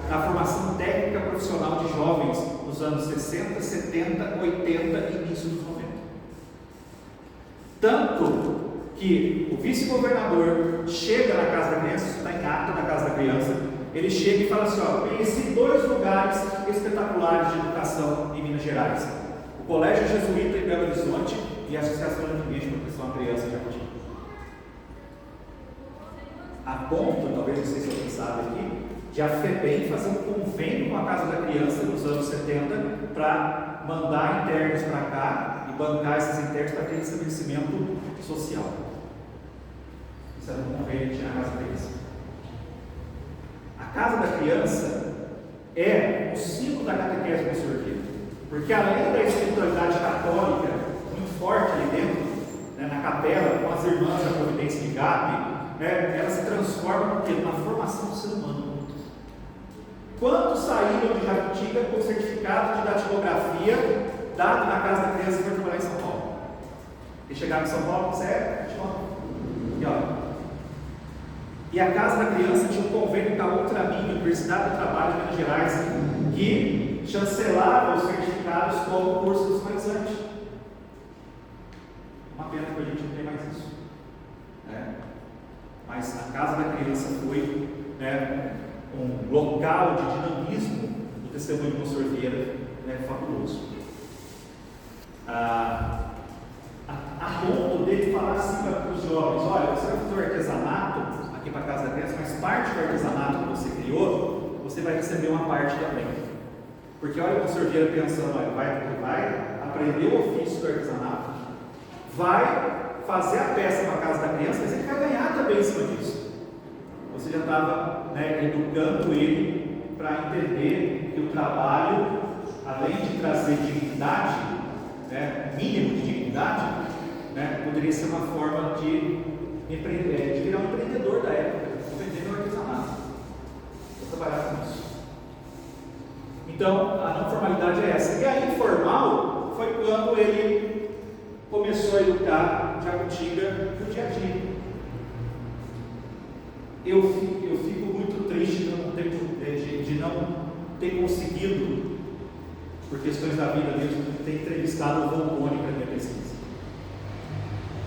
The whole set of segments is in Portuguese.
na formação técnica profissional de jovens nos anos 60, 70, 80 e início dos 90. Tanto que o vice-governador chega na Casa da Criança, isso está em ata na Casa da Criança, ele chega e fala assim: ó, conheci 2 lugares espetaculares de educação em Minas Gerais: o Colégio Jesuíta em Belo Horizonte e a Associação de Proteção à Criança de Jacutinga. A ponto, talvez vocês tenham sabe aqui, de a FEBEM fazer um convênio com a Casa da Criança nos anos 70 para mandar internos para cá e bancar esses internos para ter estabelecimento social. Isso era um convênio que tinha na Casa da Criança. A Casa da Criança é o símbolo da catequese do Sorvete, porque além da espiritualidade católica muito forte ali dentro, né, na capela, com as irmãs da Providência de Gape, né, ela se transforma na formação do ser humano. Quantos saíram de Jacutinga com certificado de datilografia dado na Casa da Criança e foi trabalhar em São Paulo? E chegaram em São Paulo, sério? E olha. E a Casa da Criança tinha um convênio com a Ultramin, Universidade do Trabalho de Minas Gerais, que chancelava os certificados como curso profissionalizante. Uma pena que a gente não tem mais isso. Né? Mas a Casa da Criança foi, né, um local de dinamismo do testemunho de Monsenhor Vieira, né, fabuloso. A ponto dele falar assim para os jovens: olha, você vai fazer o artesanato aqui para a Casa da Criança, mas parte do artesanato que você criou, você vai receber uma parte também. Porque olha o Monsenhor Vieira pensando: olha, vai aprender o ofício do artesanato, vai fazer a peça para a Casa da Criança, mas ele vai ganhar também em cima disso. Você já estava, né, educando ele para entender que o trabalho, além de trazer dignidade, né, mínimo de dignidade, né, poderia ser uma forma de virar um empreendedor da época, vender meu artesanato. Vou trabalhar com isso. Então, a não formalidade é essa. E a informal foi quando ele começou a educar Jacutinga no dia a dia. Eu fico muito triste de não ter conseguido, por questões da vida mesmo, ter entrevistado o Volpone para a minha pesquisa.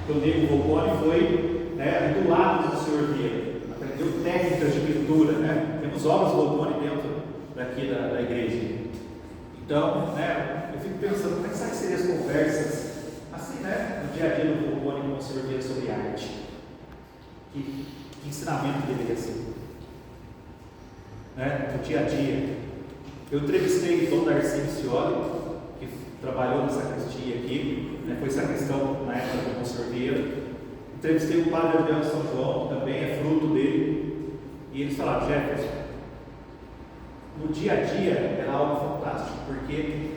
Eu dei o Volpone foi, né, do lado do Senhor Vieira, aprendeu técnicas de pintura, né? Temos obras do Volpone dentro daqui da igreja. Então, né, eu fico pensando, como é que seriam as conversas assim, né, no dia a dia do Volpone com o Senhor Vieira sobre arte? Que ensinamento deveria ser, né, no dia a dia. Eu entrevistei o Dom Darcy Missioli, que trabalhou na sacristia aqui, né, foi sacristão na época do Monsenhor Vieira. Entrevistei o padre Adriano São João, que também é fruto dele, e eles falaram: Jefferson, no dia a dia era algo fantástico, porque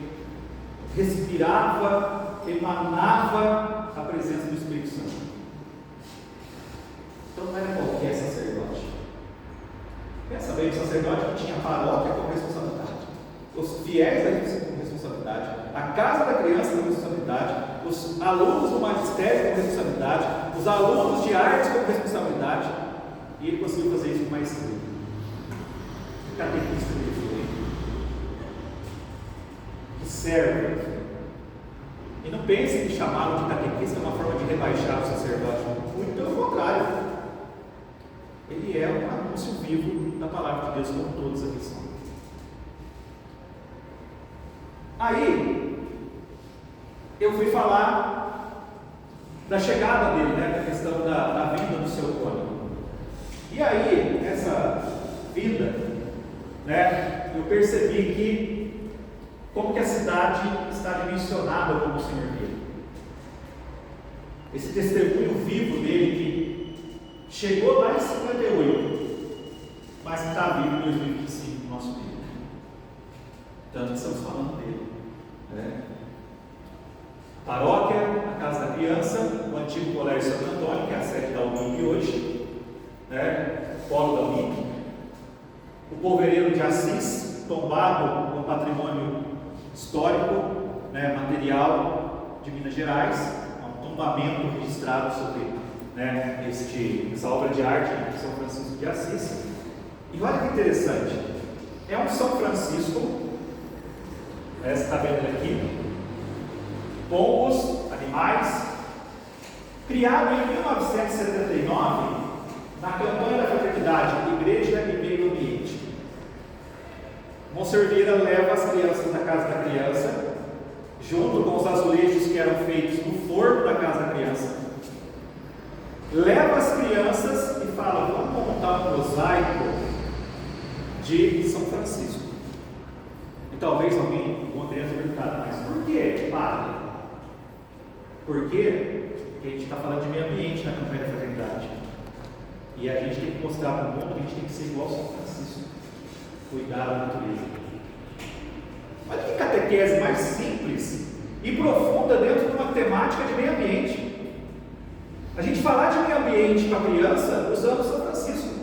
respirava, emanava a presença do Espírito Santo. Então não era qualquer sacerdote. Pensa bem, o sacerdote que tinha a paróquia como responsabilidade, os fiéis como responsabilidade, a Casa da Criança como responsabilidade, os alunos do magistério como responsabilidade, os alunos de artes como responsabilidade, e ele conseguiu fazer isso com maestria. O catequista que ele foi, que serve. E não pensem que chamá-lo de catequista é uma forma de rebaixar o sacerdote, muito pelo contrário. Ele é um anúncio vivo da palavra de Deus, como todos aqui são. Aí, eu fui falar da chegada dele, né, da questão da vinda do seu cônego. E aí, nessa vinda, né, eu percebi que como que a cidade está dimensionada como o Senhor Vieira. Esse testemunho vivo dele que chegou lá em 58, mas que está vivo em 2025 no nosso meio. Tanto que estamos falando dele. Né? Paróquia, a Casa da Criança, o antigo Colégio Santo Antônio, que é a sede da UNIP hoje, né? Polo da UNIP, o Polvereiro de Assis, tombado no patrimônio histórico, né, material de Minas Gerais, um tombamento registrado sobre, né, essa obra de arte de São Francisco de Assis. E olha que interessante, é um São Francisco, você está vendo ele aqui, pombos, animais, criado em 1979, na campanha da Fraternidade Igreja e Meio Ambiente. Monsenhor Vieira leva as crianças da Casa da Criança, junto com os azulejos que eram feitos no forno da Casa da Criança, leva as crianças e fala: vamos montar um mosaico de São Francisco. E talvez alguma criança perguntar: mas por que, padre? Por quê? Porque a gente está falando de meio ambiente na campanha da Fraternidade. E a gente tem que mostrar para o mundo que a gente tem que ser igual a São Francisco. Cuidar da natureza. Olha que catequese mais simples e profunda dentro de uma temática de meio ambiente. A gente falar de meio ambiente para a criança usando São Francisco.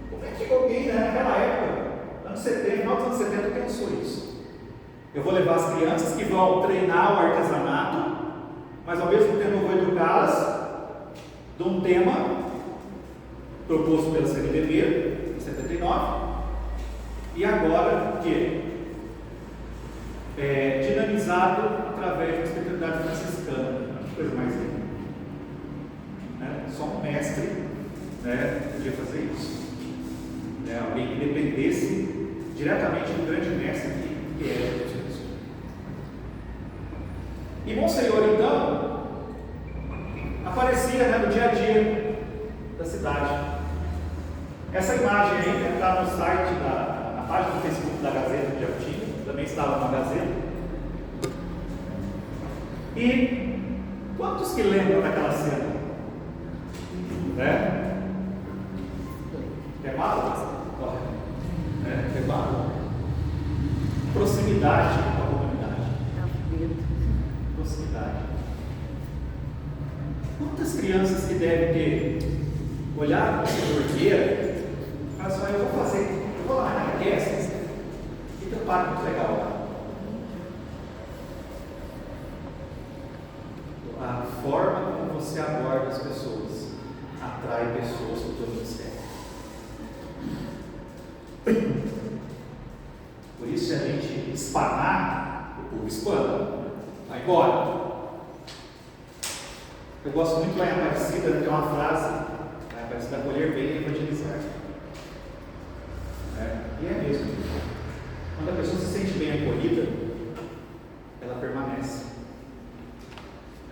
Como é que alguém, naquela época, anos 70, final dos anos 70, pensou isso? Eu vou levar as crianças que vão treinar o artesanato, mas ao mesmo tempo eu vou educá-las de um tema proposto pela CNBB, em 79, e agora que é dinamizado através da espiritualidade franciscana. Que coisa mais linda. Só um mestre podia fazer isso. Alguém que dependesse diretamente do grande mestre que é Jesus. E Monsenhor, então, aparecia no dia a dia da cidade. Essa imagem aí está no site, na página do Facebook da Gazeta de Jabuti, também estava na Gazeta. E quantos que lembram daquela cena? É malo? É malo. Proximidade com a comunidade. Proximidade. Quantas crianças que devem ter olhado para o Senhor Vieira e falar assim: eu vou lá na catequese e tem um padre muito legal lá. A forma como você aborda as pessoas atrai pessoas para o teu ministério. Por isso, se a gente espanar, o povo espana, vai embora. Eu gosto muito lá em Aparecida, tem uma frase: a Aparecida acolher bem e evangelizar. E é mesmo. Quando a pessoa se sente bem acolhida, ela permanece.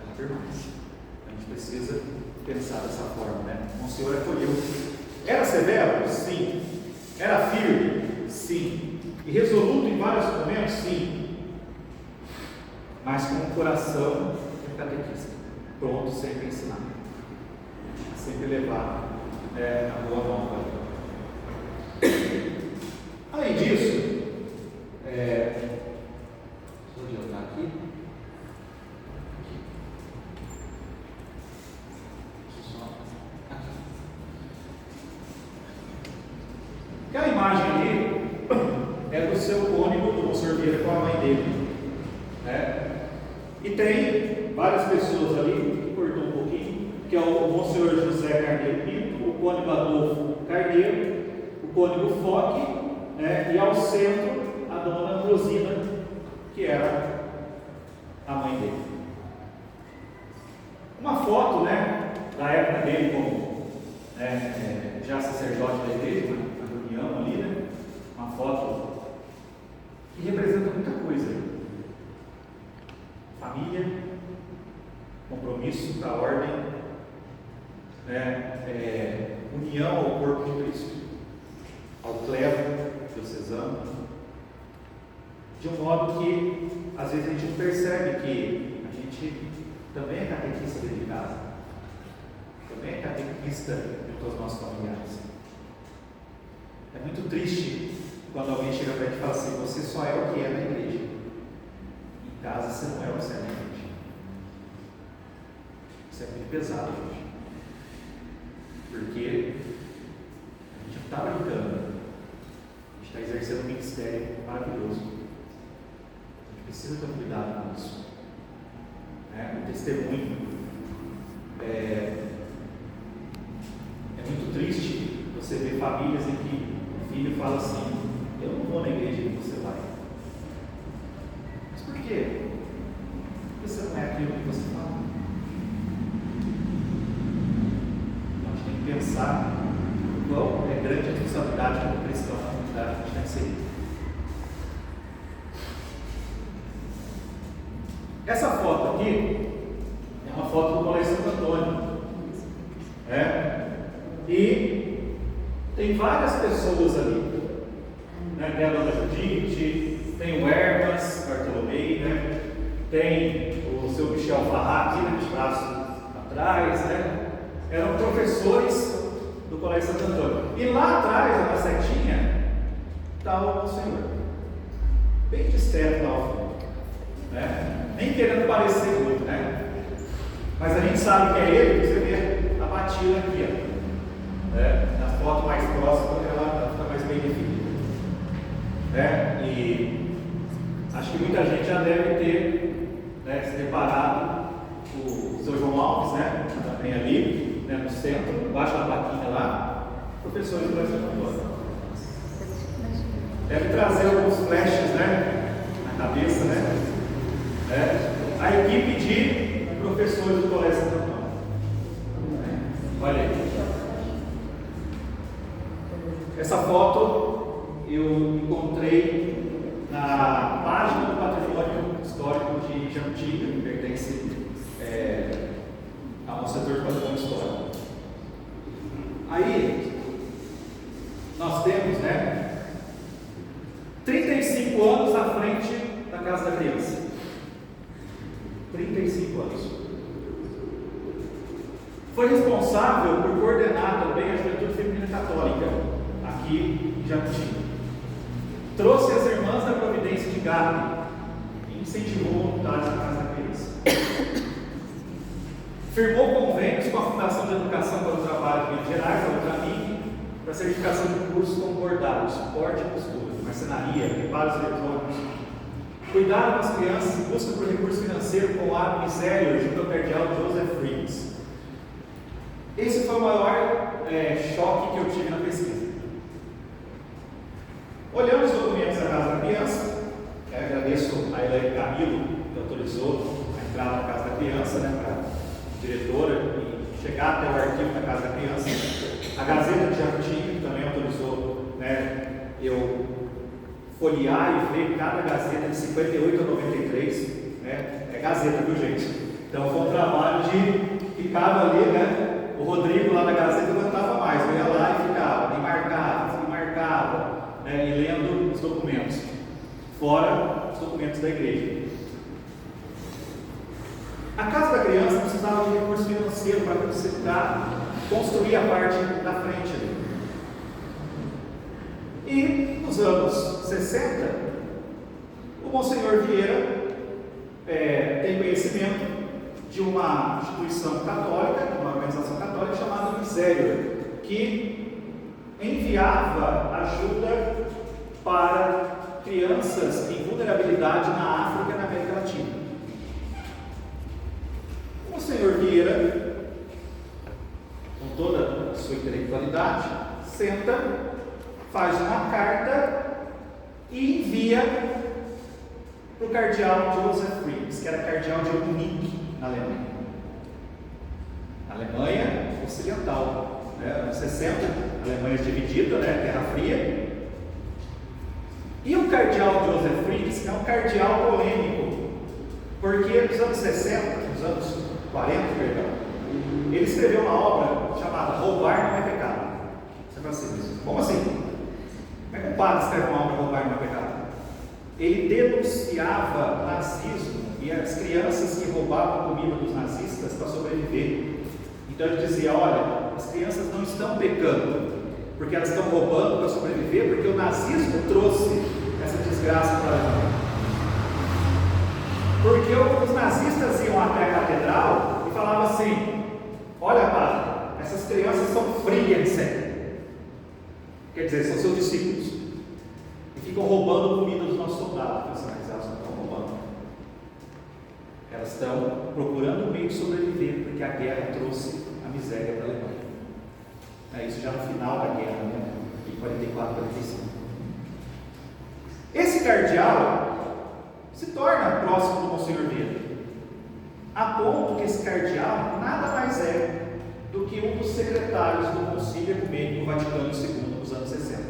A gente precisa pensar dessa forma, O Senhor acolheu. Era severo? Sim. Era firme? Sim. E resoluto em vários momentos? Sim. Mas com um coração de catequista, pronto sempre a ensinar, sempre levar a boa nova. Além disso, vou adiantar aqui. Aquela imagem ali é do seu cônego, do Monsenhor Vieira, com a mãe dele. E tem várias pessoas ali, que cortou um pouquinho, que é o Monsenhor José Carneiro Pinto, o cônego Adolfo Carneiro, o cônego Foque, e ao centro a dona Rosina, que era a mãe dele. Uma foto, da época dele como já sacerdote da igreja, na reunião ali, uma foto que representa muita coisa: família, compromisso com a ordem, união ao corpo de Cristo, ao clero diocesano, de um modo que às vezes a gente não percebe que a gente também é catequista dentro de casa, também é catequista junto aos nossos familiares. É muito triste quando alguém chega para gente e fala assim: você só é o que é na igreja, em casa você não é o que você é na igreja. Isso é muito pesado hoje, porque a gente não está brincando, a gente está exercendo um ministério maravilhoso. A gente precisa ter cuidado com isso. O testemunho é muito triste você ver famílias em que o filho fala assim: vou na igreja que você vai. Mas por quê? Porque você não é aquilo que você fala. Então a gente tem que pensar qual é a grande responsabilidade como cristão na comunidade que a gente tem que ser. Essa foto aqui é uma foto do Colégio Santo Antônio. E tem várias pessoas ali. Tem a dona Judite, tem o Hermas Bartolomei, tem o seu Michel Farrá aqui, de braço atrás. Eram professores do Colégio Santo Antônio. E lá atrás, na setinha, está o Senhor. Bem discreto lá ao fundo. Nem querendo parecer muito, mas a gente sabe que é ele, que você vê a batida aqui, na foto mais próxima ela fica mais bem definida, e acho que muita gente já deve ter se deparado com o seu João Alves, também ali, no centro, embaixo da plaquinha lá, professor de Colégio Santo Antônio. Deve trazer alguns flashes, na cabeça, a equipe de professores do Colégio Santo Antônio. Olha aí. Essa foto eu encontrei na página do Patrimônio Histórico de Jacutinga, que pertence ao setor do Patrimônio Histórico. Aí, nós temos 35 anos à frente da Casa da Criança. 35 anos. Foi responsável por coordenar também a Juventude Feminina Católica, aqui em Jacutinga. Trouxe as irmãs da Providência de Gabi e incentivou voluntários na Casa da Criança. Firmou convênios com a Fundação de Educação para o Trabalho de Minas Gerais, a Ultramin, para certificação de cursos como bordado, suporte e costura, marcenaria, reparos eletrônicos. Cuidaram das crianças em busca por recurso financeiro com o Ab Misério junto ao cardeal Joseph Frieds. Esse foi o maior choque que eu tive na pesquisa. Olhando os documentos da Casa da Criança, agradeço a Elaine Camilo, que autorizou a entrada na Casa da Criança, para a diretora e chegar até o arquivo da Casa da Criança. A Gazeta de Jacutinga, que também autorizou eu folhear e ver cada Gazeta de 58 a 93. É Gazeta, viu, gente? Então foi um trabalho de ficava ali, o Rodrigo lá na Gazeta não estava mais, eu ia lá e ficava, e marcava, e lendo os documentos, fora os documentos da igreja. A Casa da Criança precisava de recurso financeiro para construir a parte da frente ali. E nos anos 60, o Monsenhor Vieira tem conhecimento de uma instituição católica, de uma organização católica chamada Misério, que enviava ajuda para crianças em vulnerabilidade na África e na América Latina. O Monsenhor Vieira, com toda a sua intelectualidade, senta, faz uma carta e envia para o cardeal Joseph Frieds, que era cardeal de Munique, na Alemanha. Alemanha Ocidental, anos 60, Alemanha dividida, Guerra Fria. E o cardeal Joseph Frieds é um cardeal polêmico, porque nos anos 60, nos anos 40, ele escreveu uma obra chamada Roubar Não é Pecado. Você fala assim, como assim? Como é que um padre escreve uma obra Roubar Não é Pecado? Ele denunciava o nazismo e as crianças que roubavam comida dos nazistas para sobreviver. Então ele dizia, olha, as crianças não estão pecando, porque elas estão roubando para sobreviver, porque o nazismo trouxe essa desgraça para a Alemanha. Porque os nazistas iam até a catedral e falavam assim, olha padre, essas crianças são Friedensee, quer dizer, são seus discípulos, e ficam roubando comida dos nossos soldados. Mas elas não estão roubando, elas estão procurando um meio de sobreviver, porque a guerra trouxe a miséria para a Alemanha. Isso já no final da guerra, em 44, 45. cardeal se torna próximo do Monsenhor Vieira, a ponto que esse cardeal nada mais é do que um dos secretários do Concílio Ecumênico Vaticano II nos anos 60,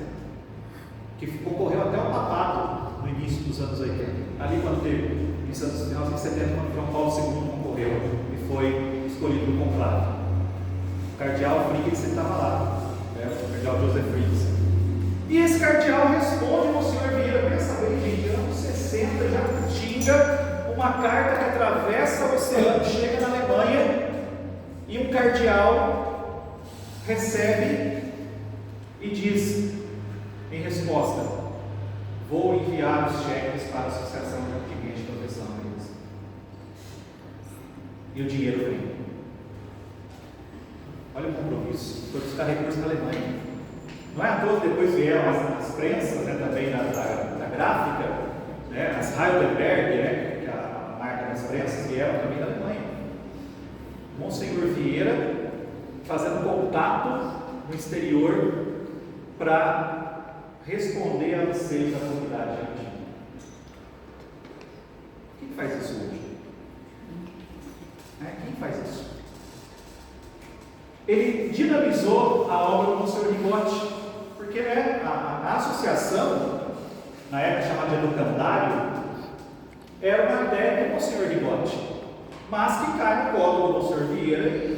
que ocorreu até o papado no início dos anos 80, ali quando teve, em 1970, quando João Paulo II concorreu e foi escolhido no conclave. O cardeal Friedrich estava lá, né? O cardeal Joseph Friedrich. E esse cardeal responde ao Monsenhor Vieira: pensa bem, gente, anos 60, Jacutinga, uma carta que atravessa o oceano, chega na Alemanha, e um cardeal recebe e diz em resposta: vou enviar os cheques para a Associação Jacutinguense de Proteção à Igreja. E o dinheiro vem. Olha o compromisso, foi buscar recursos na Alemanha. Não é à toa que depois vieram as prensas, né, também da gráfica, né, as Heidelberg, né, que é a marca das prensas, vieram também da Alemanha. Monsenhor Vieira fazendo contato no exterior para responder a anseios da comunidade argentina. Quem faz isso hoje? Quem faz isso? Ele dinamizou a obra do Monsenhor Rigotti, porque a associação, na época chamada de educandário, era uma ideia do Monsenhor Rigotti, mas que cai no colo do Monsenhor Vieira,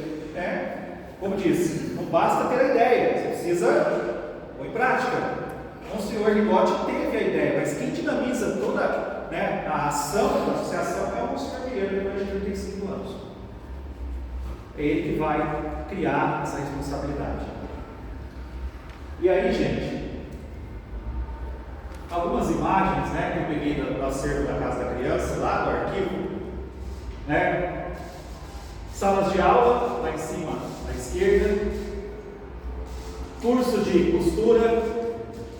como disse, não basta ter a ideia, você precisa pôr em prática. O Monsenhor Rigotti teve a ideia, mas quem dinamiza toda a ação da associação é o Monsenhor Vieira, depois de 35 anos. É ele que vai criar essa responsabilidade. E aí, gente, algumas imagens, que eu peguei do acervo da Casa da Criança, lá do arquivo, salas de aula, lá em cima, à esquerda, curso de costura,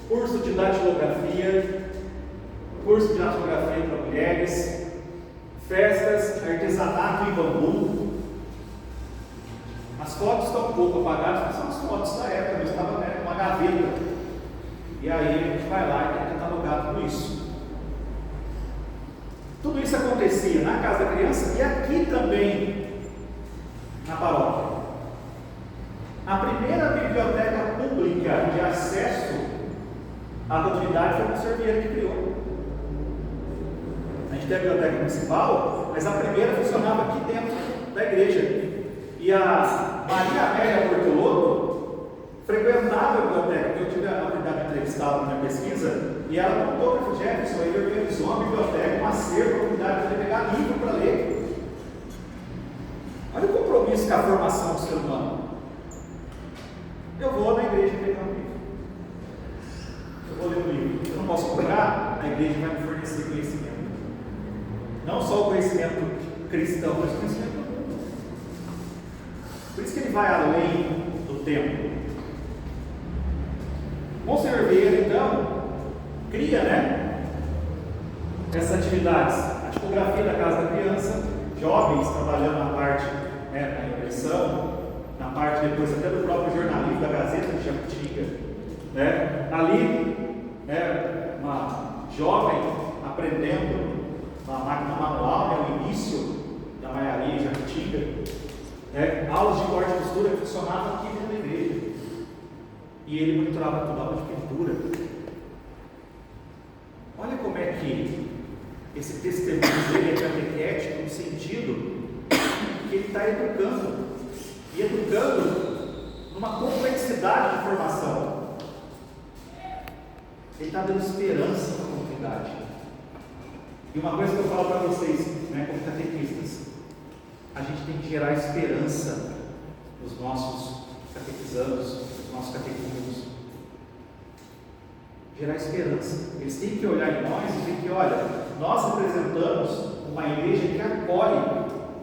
curso de datilografia, curso de datilografia para mulheres, festas, artesanato em bambu. As fotos estão um pouco apagadas, mas são as fotos da época, mas estava numa gaveta. E aí a gente vai lá e tem catalogado tudo isso. Tudo isso acontecia na Casa da Criança e aqui também na paróquia. A primeira biblioteca pública de acesso à comunidade foi o Monsenhor Vieira que criou. A gente tem a biblioteca municipal, mas a primeira funcionava aqui dentro da igreja. E a Maria Amélia Bortolotto frequentava a biblioteca, porque eu tive a oportunidade de entrevistá-la na minha pesquisa, e ela contou para o Jefferson, ele organizou uma biblioteca, um acervo, a comunidade para pegar livro para ler. Olha o compromisso com a formação do ser humano. Eu vou na igreja pegar um livro. Eu vou ler um livro. Eu não posso comprar, a igreja vai me fornecer conhecimento. Não só o conhecimento cristão, mas o conhecimento do mundo. Por isso que ele vai além do tempo. Monsenhor Vieira, então, cria, essas atividades. A tipografia da Casa da Criança, jovens trabalhando na parte da impressão, na parte depois até do próprio jornalismo da Gazeta de Jacutinga. Ali, uma jovem aprendendo uma máquina manual, o início da maiaria em Jacutinga. Aulas de corte e costura que funcionavam aqui dentro da igreja. E ele monitorava tudo, aula de pintura. Olha como é que esse testemunho dele é catequético no sentido que ele está educando. E educando numa complexidade de formação. Ele está dando esperança para a comunidade. E uma coisa que eu falo para vocês, como catequistas, a gente tem que gerar esperança nos nossos catequizandos, nos nossos catecúmenos. Gerar esperança. Eles têm que olhar em nós e ver que, olha, nós representamos uma igreja que acolhe,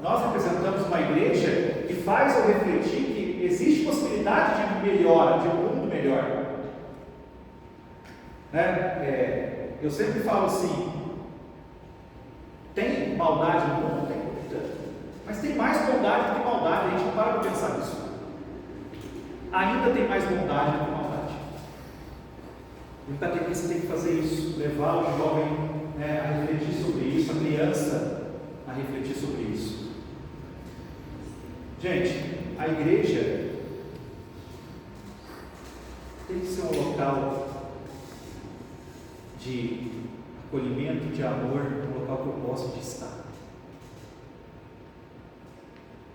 nós representamos uma igreja que faz eu refletir que existe possibilidade de melhora, de um mundo melhor. Eu sempre falo assim, tem maldade no mundo? Tem. Mas tem mais bondade do que maldade, a gente não para para pensar nisso. Ainda tem mais bondade do que maldade. E o catequista tem que fazer isso, levar o jovem, né, a refletir sobre isso, a criança a refletir sobre isso. Gente, a igreja tem que ser um local de acolhimento, de amor, um local que eu possa estar.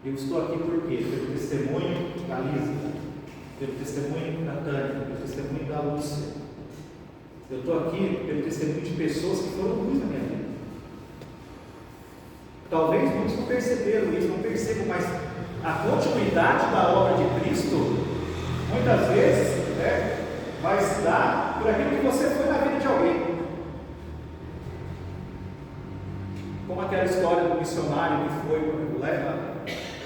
Eu estou aqui por quê? Pelo testemunho da Lisa, pelo testemunho da Tânia, pelo testemunho da Lúcia. Eu estou aqui pelo testemunho de pessoas que foram luz na minha vida. Talvez muitos não perceberam isso, não percebam, mas a continuidade da obra de Cristo, muitas vezes, né, vai se dar por aquilo que você foi na vida de alguém. Como aquela história do missionário que foi para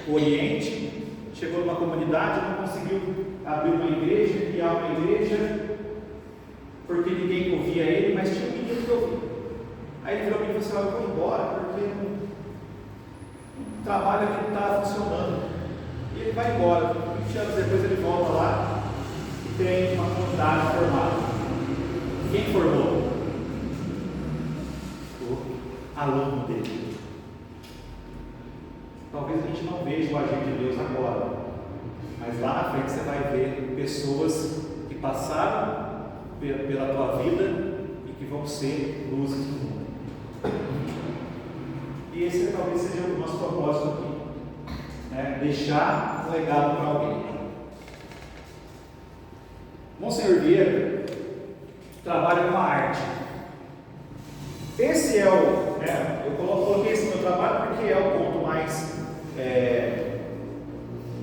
o Oriente, chegou numa comunidade, não conseguiu abrir uma igreja, criar uma igreja, porque ninguém ouvia ele, mas tinha um menino que ouvia. Aí ele virou para mim e falou assim: eu vou embora, porque o trabalho aqui não está funcionando. E ele vai embora. 20 anos depois ele volta lá e tem uma comunidade formada. Quem formou? O aluno dele. Talvez a gente não veja o agir de Deus agora, mas lá na frente você vai ver pessoas que passaram pela tua vida e que vão ser luzes do mundo. E esse talvez seja o nosso propósito aqui, né? Deixar um legado para alguém. Monsenhor Vieira trabalha com a arte. Esse é o, né, eu coloquei esse meu trabalho porque é o ponto mais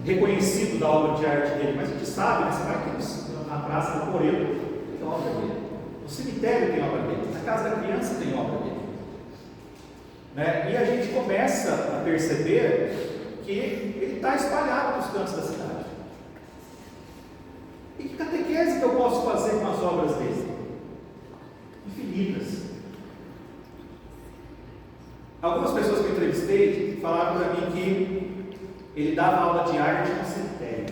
reconhecido da obra de arte dele, mas a gente sabe, né, você vai aqui na Praça do Coreto, tem obra dele, no cemitério tem obra dele, na Casa da Criança tem obra dele, né? E a gente começa a perceber que ele está espalhado nos cantos da cidade. E que catequese que eu posso fazer com as obras dele? Infinitas. Algumas pessoas que eu entrevistei falaram para mim que ele dava aula de arte no cemitério.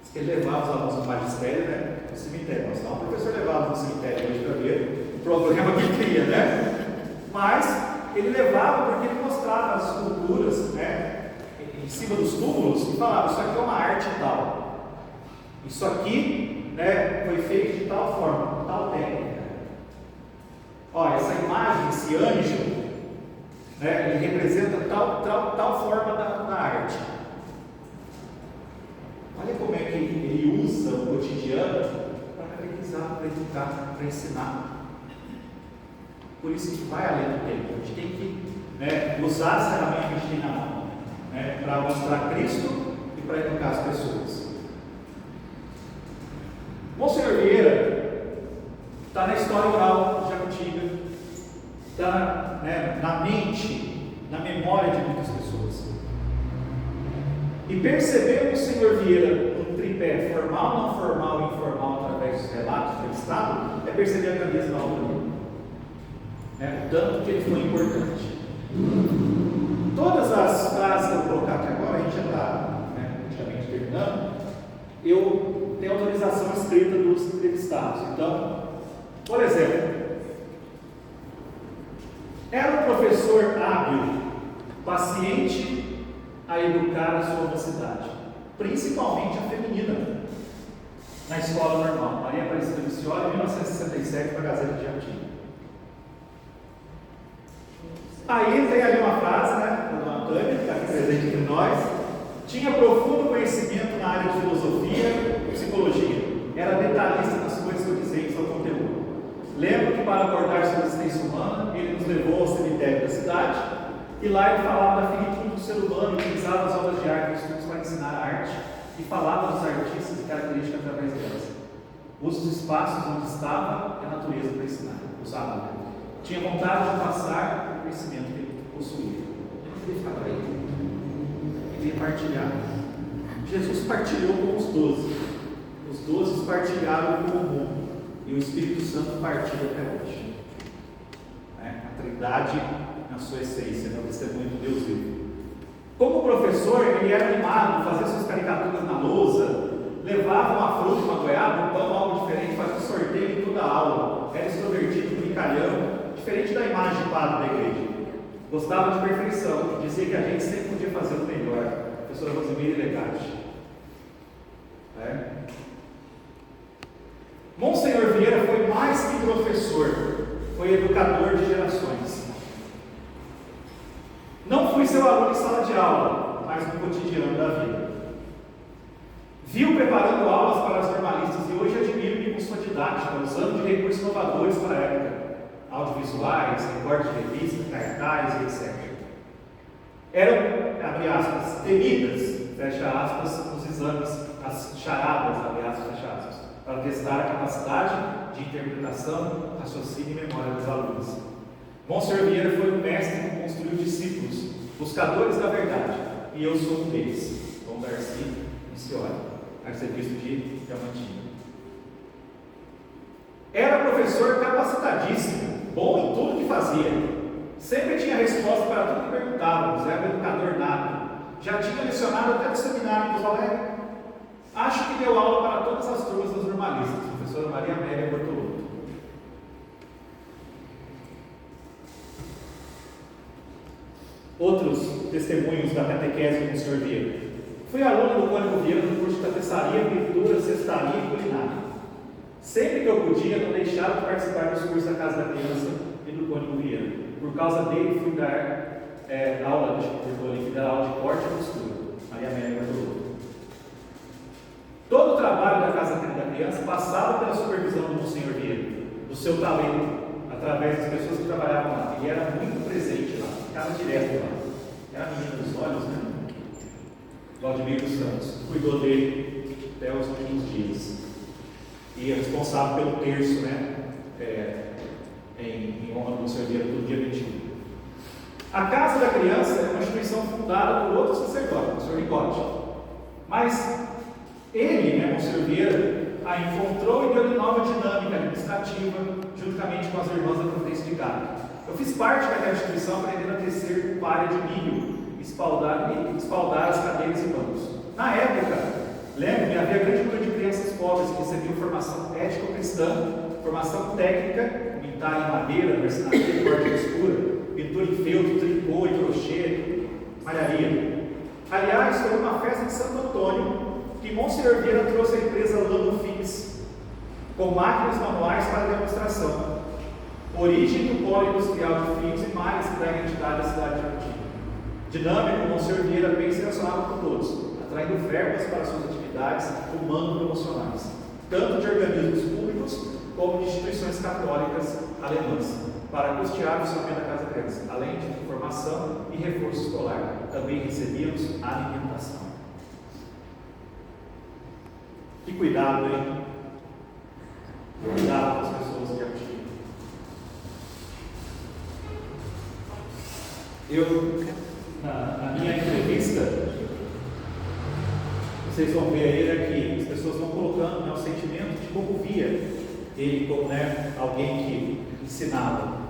Diz que ele levava os alunos do magistério, né, no cemitério. Mas não, o professor levava no cemitério hoje para ver o problema que ele cria, né? Mas ele levava porque ele mostrava as esculturas, né, em cima dos túmulos e falava: isso aqui é uma arte tal. Isso aqui, né, foi feito de tal forma, tal técnica. Olha, essa imagem, esse anjo, né, ele representa tal forma da arte. Olha como é que ele usa o cotidiano para catequizar, para educar, para ensinar. Por isso que vai além do tempo. A gente tem que, né, usar as ferramentas que a gente tem na mão, né, para mostrar Cristo e para educar as pessoas. Monsenhor Vieira está na história oral já antiga, está, né, na mente, na memória de muitas pessoas. E perceber o Senhor Vieira no tripé formal, não formal e informal através dos relatos do Estado, é perceber a grandeza da obra dele, né, o tanto que ele foi importante. Todas as frases que eu vou colocar aqui agora, a gente já está, né, praticamente terminando, eu tenho autorização escrita dos entrevistados. Então, por exemplo, era um professor hábil, paciente a educar a sua mocidade, principalmente a feminina, na escola normal. Maria Aparecida Vicioli, 1967, para a Gazeta de Jardim. Aí tem ali uma frase, né, da dona Tânia, que está aqui presente entre nós: tinha profundo conhecimento na área de filosofia e psicologia, era detalhista nas coisas condizentes ao conteúdo. Lembro que para abordar sobre a existência humana, ele nos levou ao cemitério da cidade, e lá ele falava da finitude do ser humano, utilizava as obras de arte e estudos para ensinar a arte, e falava dos artistas e características através delas. Usa os espaços onde estava e a natureza para ensinar, usava, né? Tinha vontade de passar o conhecimento que ele possuía. Ele queria ficar para ele. Ele queria partilhar. Jesus partilhou com os 12. Os 12 partilharam com o mundo. E o Espírito Santo partilha até hoje. A Trindade na sua essência, né? O testemunho de Deus vivo. Como professor, ele era animado, fazia suas caricaturas na lousa, levava uma fruta, uma goiaba, um pão, algo diferente, fazia um sorteio em toda a aula. Era extrovertido, brincalhão, diferente da imagem de padre da igreja. Gostava de perfeição, dizia que a gente sempre podia fazer o melhor. Professora Rosemary Legatti. Monsenhor Vieira foi mais que professor, foi educador de gerações. Não fui seu aluno em sala de aula, mas no cotidiano da vida. Viu preparando aulas para os normalistas e hoje admiro-me com sua didática, usando de recursos inovadores para a época. Audiovisuais, recortes de revista, cartazes, etc. Eram, abre aspas, temidas, fecha aspas, nos exames, as charadas, abre aspas, fecha aspas, para testar a capacidade de interpretação, raciocínio e memória dos alunos. Monsenhor Vieira foi o mestre que construiu discípulos, buscadores da verdade, e eu sou um deles. Dom Darcy Missioli, arcebispo de Diamantina. Era professor capacitadíssimo, bom em tudo que fazia. Sempre tinha resposta para tudo que perguntávamos, era um educador nato. Já tinha lecionado até no seminário em Pouso Alegre. Acho que deu aula para todas as turmas dos normalistas, professora Maria Amélia Bortolotto. Outros testemunhos da catequese do Sr. Vieira. Fui aluno do Cônigo Vieira no curso de tapeçaria, pintura, cestaria e culinária. Sempre que eu podia, não deixava de participar dos cursos da Casa da Criança e do Cônigo Vieira. Por causa dele, fui dar aula de corte e costura. Maria Amélia Bortolotto. Todo o trabalho da Casa da Criança passava pela supervisão do Monsenhor Vieira, do seu talento, através das pessoas que trabalhavam lá. Ele era muito presente lá, ficava direto lá. Era a menina dos olhos, né? Valdemir dos Santos. Cuidou dele até os últimos dias. E é responsável pelo terço, né? Em honra do Monsenhor Vieira, do dia 21. A Casa da Criança é uma instituição fundada por outro sacerdote, o Sr. Ricotti. Mas ele, Monsenhor Vieira, a encontrou e deu-lhe nova dinâmica administrativa, juntamente com as irmãs da Providência de Gado. Eu fiz parte daquela instituição aprendendo a tecer palha de milho, espaldar as cadeiras e bancos. Na época, lembro-me, havia grande número de crianças pobres que recebiam formação ético-cristã, formação técnica, pintar em madeira, marcenaria, corte e costura, pintura em feltro, tricô e crochê, malharia. Aliás, foi uma festa de Santo Antônio que Monsenhor Vieira trouxe a empresa Lando Fix, com máquinas manuais para demonstração. Origem do polo industrial de fios e malhas que dá identidade à cidade de Jacutinga. Dinâmico, Monsenhor Vieira bem selecionado por todos, atraindo verbas para suas atividades humano-promocionais, tanto de organismos públicos como de instituições católicas alemãs, para custear o funcionamento da Casa Criança, além de formação e reforço escolar. Também recebíamos alimentação. Que cuidado, hein? Cuidado com as pessoas que Jacutinga. Eu, na minha entrevista, vocês vão ver aí que as pessoas vão colocando o sentimento de como via ele como alguém que ensinava.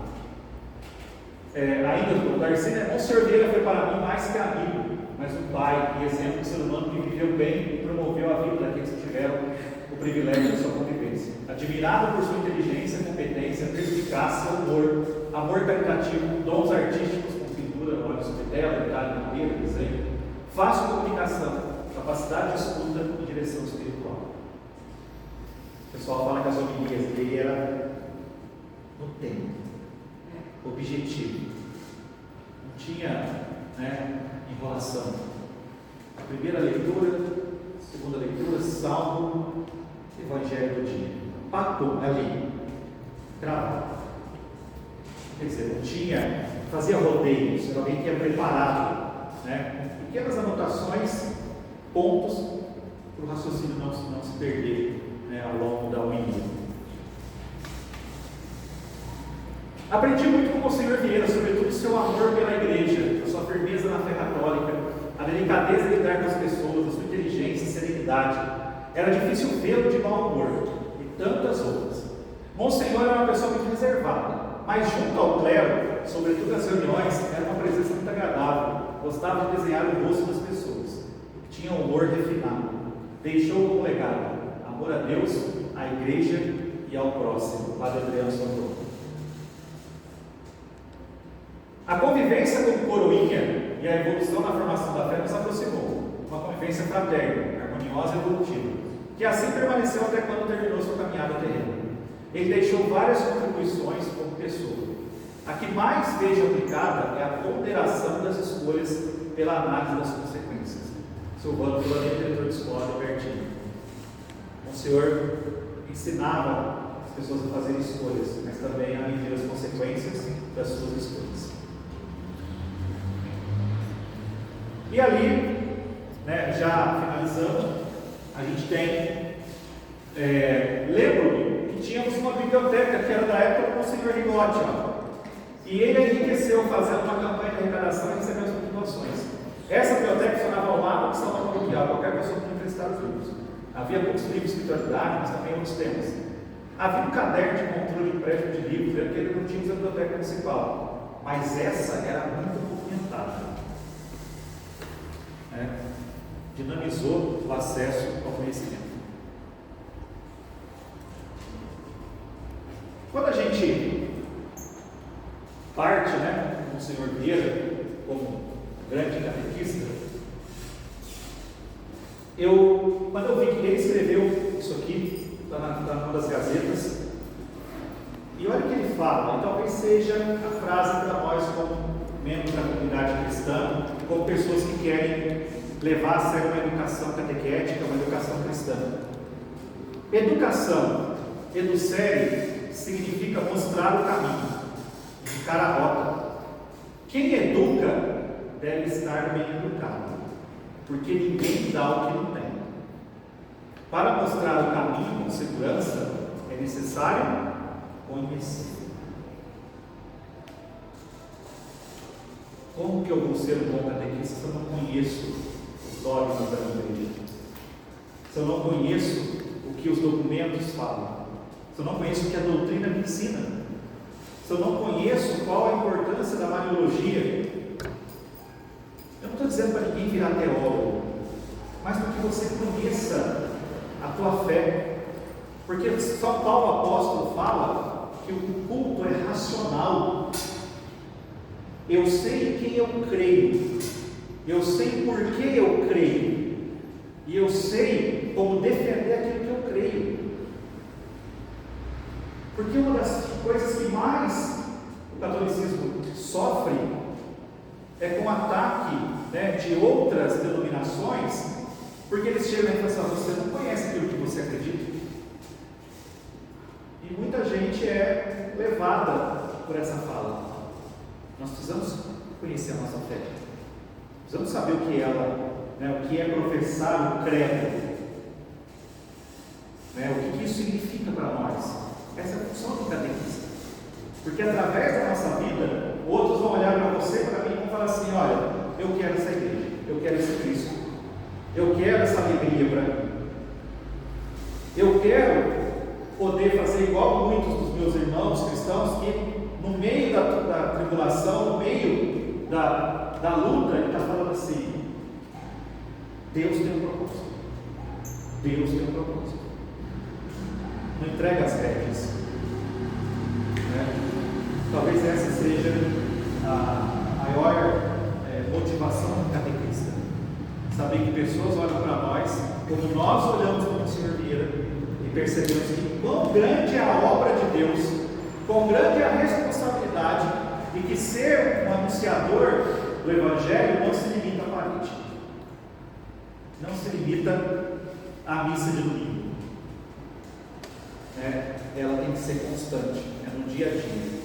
Ainda o Darcy, Monsenhor Vieira foi para mim mais que amigo, mas um pai e exemplo de ser humano que viveu bem e promoveu a vida daqueles que tiveram o privilégio da sua convivência. Admirado por sua inteligência, competência, perspicácia, humor, amor caritativo, dons artísticos com pintura, óleo sobre tela, detalhe, madeira, desenho, fácil comunicação, capacidade de escuta e direção espiritual. O pessoal fala que as homilias dele eram no tempo, objetivo, não tinha enrolação. A primeira leitura, segunda leitura, salmo, evangelho do dia. Pacto ali, gravado. Quer dizer, não tinha, fazia rodeios, era alguém que ia preparado, pequenas anotações, pontos, para o raciocínio não se perder ao longo da homilia. Aprendi muito com o Monsenhor Vieira, sobretudo o seu amor pela igreja, a sua firmeza na fé católica, a delicadeza de lidar com as pessoas, a sua inteligência e serenidade. Era difícil vê-lo de mau humor, e tantas outras. Monsenhor era uma pessoa muito reservada, mas junto ao clero, sobretudo nas reuniões, era uma presença muito agradável, gostava de desenhar o rosto das pessoas, tinha um humor refinado. deixou como legado amor a Deus, à igreja e ao próximo. Padre Adriano Socorro. A convivência com coroinha e a evolução na formação da fé nos aproximou. Uma convivência fraterna, harmoniosa e evolutiva, que assim permaneceu até quando terminou sua caminhada terrena. Ele deixou várias contribuições como pessoa. A que mais vejo aplicada é a ponderação das escolhas pela análise das consequências. Silvano Flamengo, diretor de escola, Bertinho. O Senhor ensinava as pessoas a fazerem escolhas, mas também a medir as consequências das suas escolhas. E ali, né, já finalizando, a gente tem, lembro-me que tínhamos uma biblioteca que era da época do Monsenhor Rigotti, e ele enriqueceu fazendo uma campanha de arrecadação e recebendo as doações. Essa biblioteca funcionava ao lado do salão paroquial, qualquer pessoa podia emprestar os livros. Havia muitos livros de espiritualidade, mas também outros temas. Havia um caderno de controle de empréstimo de livros, e aquele não tínhamos a biblioteca municipal, mas essa era muito movimentada. Dinamizou o acesso ao conhecimento. Quando a gente parte, com o Senhor Vieira, como grande catequista, quando eu vi que ele escreveu isso aqui, está numa das gazetas, e olha o que ele fala, e talvez seja a frase para nós como membros da comunidade cristã, como pessoas que querem levar a sério uma educação catequética, uma educação cristã. Educação, educere, significa mostrar o caminho, indicar a rota. Quem educa deve estar bem educado, porque ninguém dá o que não tem. Para mostrar o caminho com segurança, é necessário conhecer. Como que eu vou ser um bom catequista se eu não conheço os dogmas da minha igreja? Se eu não conheço o que os documentos falam? Se eu não conheço o que a doutrina me ensina? Se eu não conheço qual a importância da Mariologia? Eu não estou dizendo para ninguém virar teólogo, mas para que você conheça a tua fé. Porque só Paulo apóstolo fala que o culto é racional. Eu sei quem eu creio, eu sei por que eu creio, e eu sei como defender aquilo que eu creio. Porque uma das coisas que mais o catolicismo sofre é com o ataque de outras denominações, porque eles chegam e falam assim: você não conhece aquilo que você acredita. E muita gente é levada por essa fala. Nós precisamos conhecer a nossa fé, precisamos saber o que o que é professar o credo, o que isso significa para nós. Essa é a função do catequista, porque através da nossa vida, outros vão olhar para você, para mim, e vão falar assim: olha, eu quero essa igreja, eu quero esse Cristo, eu quero essa alegria para mim, eu quero poder fazer igual muitos dos meus irmãos cristãos que no meio da tribulação, no meio da luta, ele está falando assim: Deus tem um propósito. Deus tem um propósito. Não entrega as rédeas. Talvez essa seja a maior motivação do catequista. Saber que pessoas olham para nós como nós olhamos para o Senhor Vieira e percebemos que quão grande é a obra de Deus, quão grande é a responsabilidade, e que ser um anunciador do Evangelho não se limita à parede, não se limita à missa de domingo. Ela tem que ser constante, no dia a dia.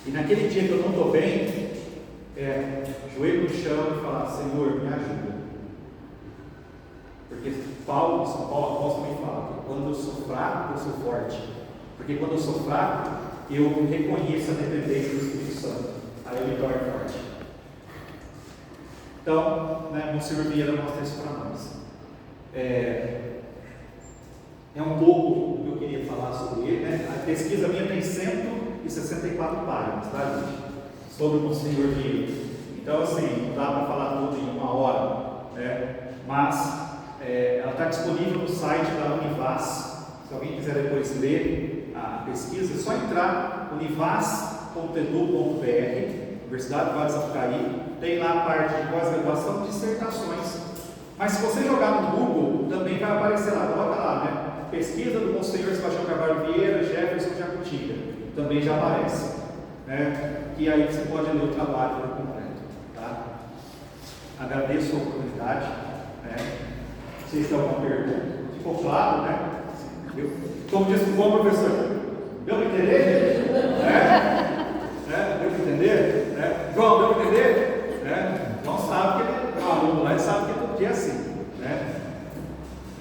E naquele dia que eu não estou bem, joelho no chão e falar: Senhor, me ajuda. Porque São Paulo apóstolo me fala que quando eu sou fraco, eu sou forte. Porque quando eu sou fraco, eu reconheço a dependência do Espírito Santo, aí eu me torno forte. Então, o Senhor Vieira mostra isso para nós. É um pouco do que eu queria falar sobre ele. A pesquisa minha tem 164 páginas, tá, gente? Sobre o Monsenhor Vieira. Então, assim, não dá para falar tudo em uma hora, mas ela está disponível no site da Univas. Se alguém quiser depois ler a pesquisa, é só entrar univas.edu.br, Universidade Vale do Sapucaí, tem lá a parte de pós-graduação, dissertações. Mas se você jogar no Google, também vai aparecer lá, coloca lá, né? Pesquisa do Monsenhor Sebastião Carvalho Vieira, Jefferson Jacutinga, também já aparece, né? E aí você pode ler o trabalho por completo, tá? Agradeço a oportunidade, né? Vocês têm alguma pergunta? Ficou claro, né? Como disse o bom professor, deu para entender, gente? Deu para entender? João, deu para entender? João sabe que ele é um aluno lá, ele sabe que todo dia é assim, né?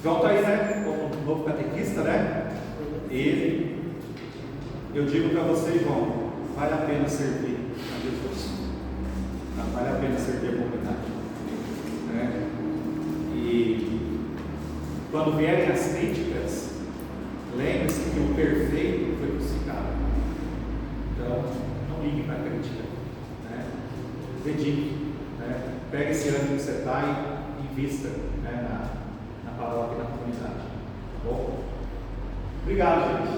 João está aí, né? Como novo catequista, né? E eu digo para vocês, João, vale a pena servir a Jesus, vale a pena servir a comunidade, né? E quando vierem as críticas, lembre-se que o perfeito foi crucificado. Então, não ligue para a crítica, né? Dedique, né? Pegue esse ânimo que você está e invista, né, na paróquia e na comunidade. Tá bom? Obrigado, gente.